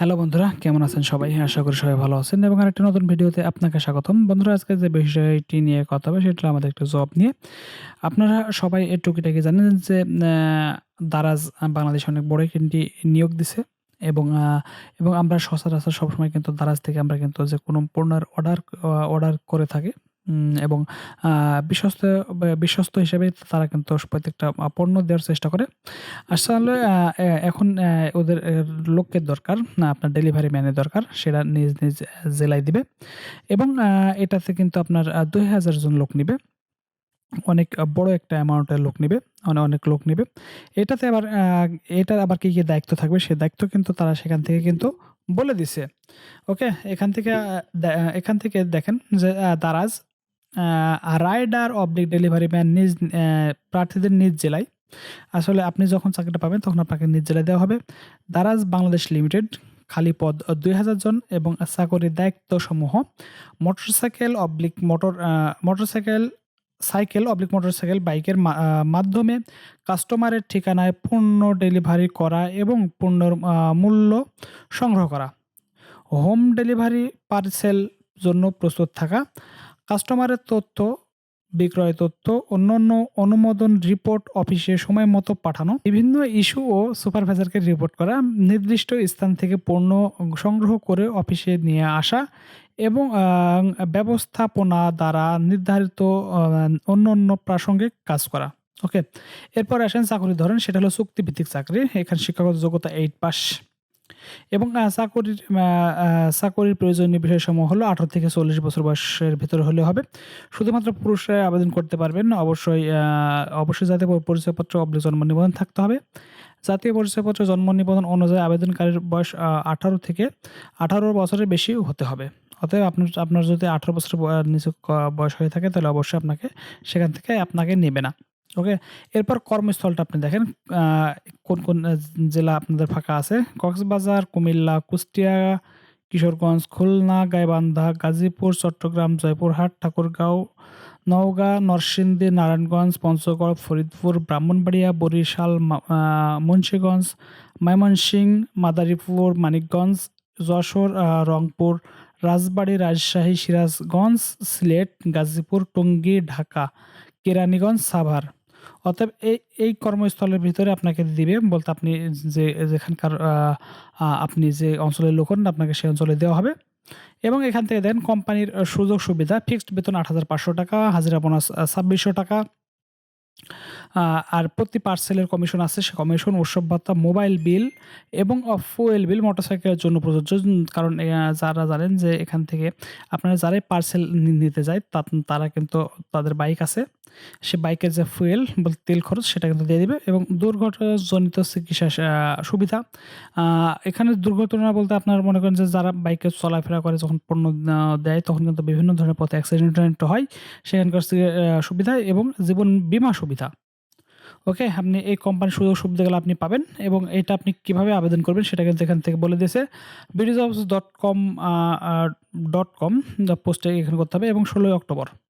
Hello বন্ধুরা, কেমন আছেন সবাই? আশা করি সবাই ভালো আছেন এবং আরেকটা নতুন ভিডিওতে আপনাকে স্বাগতম। বন্ধুরা, আজকে যে বিষয়টি নিয়ে কথা হবে সেটা হলো আমাদের একটা জব নিয়ে। আপনারা সবাই টুকিটাকি জানেন যে দারাজ বাংলাদেশে অনেক বড় একটি নিয়োগ দিছে এবং আমরা সচরাচর সবসময় কিন্তু দারাজ থেকে আমরা কিন্তু যে কোনো পণ্যের অর্ডার করে থাকি। এবং আ বিশ্বস্ত বিশ্বস্ত হিসেবে তারা কিন্তু প্রত্যেকটা পণ্য দেওয়ার চেষ্টা করে। আসলে এখন ওদের লোকের দরকার, না আপনার ডেলিভারি ম্যানের দরকার। সেটা নিজ জেলায় দিবে এবং এটাতে কিন্তু আপনার ২,০০০ জন লোক নিবে। অনেক বড় একটা অ্যামাউন্টের লোক নিবে, অনেক লোক নিবে। এটাতে আবার এটার আবার কি দায়িত্ব থাকবে, সে দায়িত্ব কিন্তু তারা সেখান থেকে কিন্তু বলে দিছে। ওকে? এখান থেকে দেখেন যে দারাজ রাইডার/ডেলিভারি ম্যান প্রার্থীদের নিজ জেলায়। আসলে আপনি যখন চাকরিটা পাবেন তখন আপনাকে নিজ জেলায় দেওয়া হবে। দারাজ বাংলাদেশ লিমিটেড, খালি পদ ২,০০০ জন এবং চাকরির দায়িত্বসমূহ মোটরসাইকেল, বাইকের মাধ্যমে কাস্টমারের ঠিকানায় পণ্য ডেলিভারি করা এবং পণ্যের মূল্য সংগ্রহ করা। হোম ডেলিভারি পার্সেল জন্য প্রস্তুত থাকা, কাস্টমারের তথ্য, বিক্রয় তথ্য, অন্যান্য অনুমোদন রিপোর্ট অফিসে সময়মতো পাঠানো, বিভিন্ন ইস্যু ও সুপারভাইজারকে রিপোর্ট করা, নির্দিষ্ট স্থান থেকে পণ্য সংগ্রহ করে অফিসে নিয়ে আসা এবং ব্যবস্থাপনা দ্বারা নির্ধারিত অন্যান্য প্রাসঙ্গিক কাজ করা। ওকে? এরপর আসেন চাকরির ধরন, সেটা হলো চুক্তিভিত্তিক চাকরি। এখানে শিক্ষাগত যোগ্যতা 8 পাস এবং চাকরির প্রয়োজনীয় বিষয়সমূহ হলো 18 থেকে 40 বছর বয়সের ভেতরে হলে হবে। শুধুমাত্র পুরুষরাই আবেদন করতে পারবেন। অবশ্যই জাতীয় পরিচয়পত্র জন্ম নিবন্ধন থাকতে হবে। জাতীয় পরিচয়পত্র জন্ম নিবন্ধন অনুযায়ী আবেদনকারীর বয়স 18 থেকে 18 বছরের বেশি হতে হবে। অতএব আপনার যদি 18 বছরের নিচে বয়স হয়ে থাকে তাহলে অবশ্যই সেখান থেকে আপনাকে নেবে না। ওকে? এরপর কর্মস্থলটা আপনি দেখেন কোন জেলা আপনাদের ফাঁকা আছে। কক্সবাজার, কুমিল্লা, কুষ্টিয়া, কিশোরগঞ্জ, খুলনা, গাইবান্ধা, গাজীপুর, চট্টগ্রাম, জয়পুরহাট, ঠাকুরগাঁও, নওগাঁ, নরসিংদী, নারায়ণগঞ্জ, পঞ্চগড়, ফরিদপুর, ব্রাহ্মণবাড়িয়া, বরিশাল, মুন্সিগঞ্জ, ময়মনসিংহ, মাদারীপুর, মানিকগঞ্জ, যশোর, রংপুর, রাজবাড়ী, রাজশাহী, সিরাজগঞ্জ, সিলেট, গাজীপুর, টঙ্গী, ঢাকা, কেরানীগঞ্জ, সাভার। অতএব এই কর্মস্থলের ভিতরে আপনাকে দিবে, বলতে আপনি যেখানকার আপনি যে অঞ্চলের লোক হন আপনাকে সেই অঞ্চলে দেওয়া হবে। এবং এখান থেকে দেখেন কোম্পানির সুযোগ সুবিধা, ফিক্সড বেতন ৮৫০০ টাকা, হাজিরা বোনাস ২৬০০ টাকা। আর প্রতি পার্সেলের কমিশন আছে, সে কমিশন, উৎসব ভাতা, মোবাইল বিল এবং ফুয়েল বিল মোটরসাইকেলের জন্য প্রযোজ্য। কারণ যারা জানেন যে এখান থেকে আপনারা যারাই পার্সেল নিতে যায় তারা কিন্তু তাদের বাইক আছে। সে বাইকের যে ফুয়েল বলতে তেল খরচ সেটা কিন্তু দিয়ে দিবে এবং দুর্ঘটনাজনিত চিকিৎসা সুবিধা। এখানে দুর্ঘটনা বলতে আপনারা মনে করেন যে যারা বাইকে চলাফেরা করে যখন পণ্য দেয় তখন কিন্তু বিভিন্ন ধরনের পথে অ্যাক্সিডেন্ট হয়। সেখানকার সুবিধা এবং জীবন বীমা সুবিধা। ওকে? আপনি এই কোম্পানির সুযোগ সুবিধাগুলো আপনি পাবেন এবং এটা আপনি কিভাবে আবেদন করবেন সেটা কিন্তু এখান থেকে বলে দিয়েছে। BDjobs.com পোস্টে এখানে করতে হবে এবং ১৬ অক্টোবর।